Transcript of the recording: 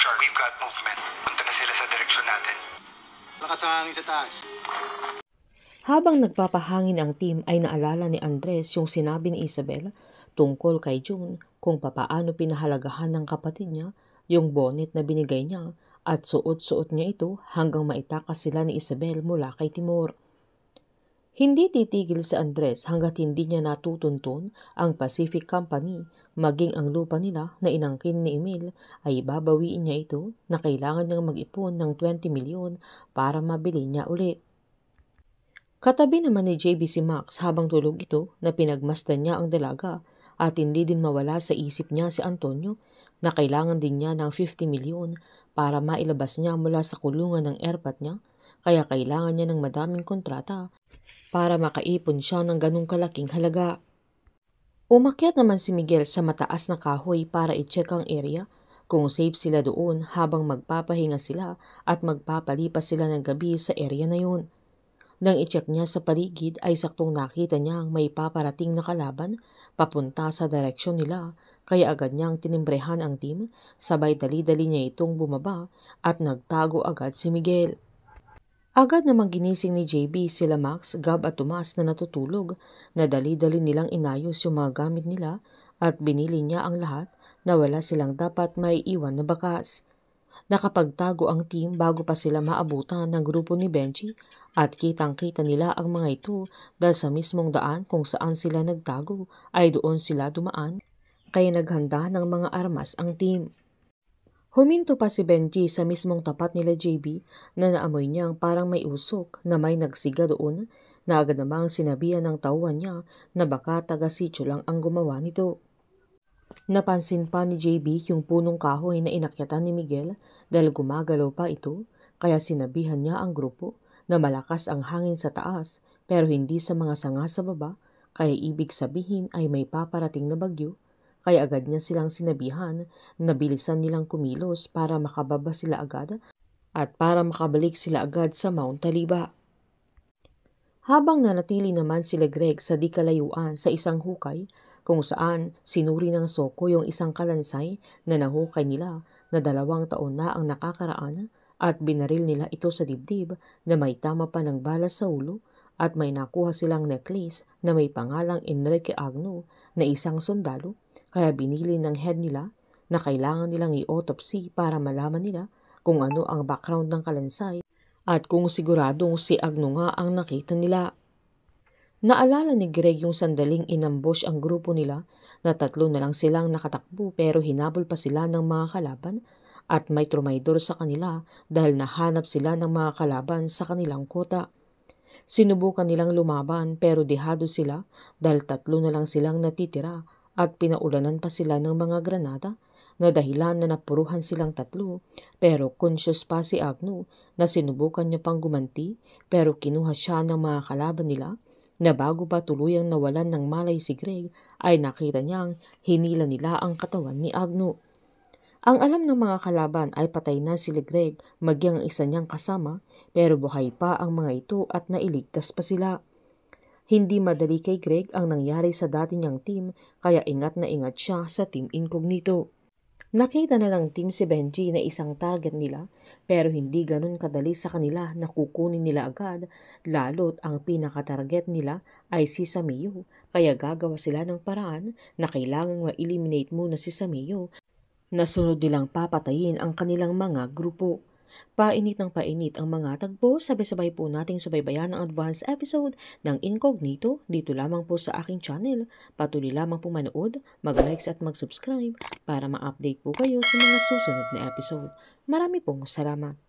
Shark, we've got movement. Punta na sila sa direksyon natin. Lakas ang hangin sa taas. Habang nagpapahangin ang team ay naalala ni Andres yung sinabi ni Isabel tungkol kay June kung papaano pinahalagahan ng kapatid niya yung bonnet na binigay niya at suot-suot niya ito hanggang maitakas sila ni Isabel mula kay Timur. Hindi titigil si Andres hanggat hindi niya natutuntun ang Pacific Company maging ang lupa nila na inangkin ni Emil ay babawiin niya ito na kailangan niyang mag-ipon ng 20 milyon para mabili niya ulit. Katabi naman ni JB si Max habang tulog ito na pinagmasdan niya ang dalaga at hindi din mawala sa isip niya si Antonio na kailangan din niya ng 50 milyon para mailabas niya mula sa kulungan ng airpat niya kaya kailangan niya ng madaming kontrata para makaipon siya ng ganung kalaking halaga. Umakyat naman si Miguel sa mataas na kahoy para i-check ang area kung safe sila doon habang magpapahinga sila at magpapalipas sila ng gabi sa area na yun. Nang i-check niya sa paligid ay saktong nakita niyang may paparating na kalaban papunta sa direksyon nila kaya agad niyang tinimbrehan ang team sabay dali-dali niya itong bumaba at nagtago agad si Miguel. Agad namang ginising ni JB sila Max, Gab at Tomas na natutulog na dali-dali nilang inayos yung mga gamit nila at binili niya ang lahat na wala silang dapat may iwan na bakas. Nakapagtago ang team bago pa sila maabutan ng grupo ni Benji at kitang-kita nila ang mga ito dahil sa mismong daan kung saan sila nagtago ay doon sila dumaan kaya naghanda ng mga armas ang team. Huminto pa si Benji sa mismong tapat nila JB na naamoy niyang parang may usok na may nagsiga doon na agad namang sinabihan ng tauhan niya na baka taga-sityo lang ang gumawa nito. Napansin pa ni JB yung punong kahoy na inakyatan ni Miguel dahil gumagalaw pa ito kaya sinabihan niya ang grupo na malakas ang hangin sa taas pero hindi sa mga sanga sa baba kaya ibig sabihin ay may paparating na bagyo kaya agad niya silang sinabihan na bilisan nilang kumilos para makababa sila agad at para makabalik sila agad sa Mount Taliba. Habang nanatili naman sila Greg sa di kalayuan sa isang hukay kung saan sinuri ng Soko yung isang kalansay na nahukay nila na 2 taon na ang nakakaraan at binaril nila ito sa dibdib na may tama pa ng bala sa ulo at may nakuha silang necklace na may pangalang Enrique Agno na isang sundalo kaya binili ng head nila na kailangan nilang i-autopsy para malaman nila kung ano ang background ng kalansay at kung siguradong si Agno nga ang nakita nila. Naalala ni Greg yung sandaling inambush ang grupo nila na 3 na lang silang nakatakbo pero hinabol pa sila ng mga kalaban at may trumaydor sa kanila dahil nahanap sila ng mga kalaban sa kanilang kota. Sinubukan nilang lumaban pero dehado sila dahil 3 na lang silang natitira at pinaulanan pa sila ng mga granada na dahilan na napuruhan silang 3 pero conscious pa si Agno na sinubukan niya pang gumanti pero kinuha siya ng mga kalaban nila na bago pa tuluyang nawalan ng malay si Greg ay nakita niyang hinila nila ang katawan ni Agno. Ang alam ng mga kalaban ay patay na si Greg magyang isa niyang kasama pero buhay pa ang mga ito at nailigtas pa sila. Hindi madali kay Greg ang nangyari sa dati niyang team kaya ingat na ingat siya sa Team Incognito. Nakita na lang team si Benji na isang target nila pero hindi ganun kadali sa kanila na kukunin nila agad lalo't ang pinaka-target nila ay si Samiyo kaya gagawa sila ng paraan na kailangang ma-eliminate muna si Samiyo na sunod nilang papatayin ang kanilang mga grupo. Painit ng painit ang mga tagpo, sabay-sabay po nating subaybayan ang advance episode ng Incognito dito lamang po sa aking channel. Patuloy lamang po manood, mag-likes at mag-subscribe para ma-update po kayo sa mga susunod na episode. Marami pong salamat.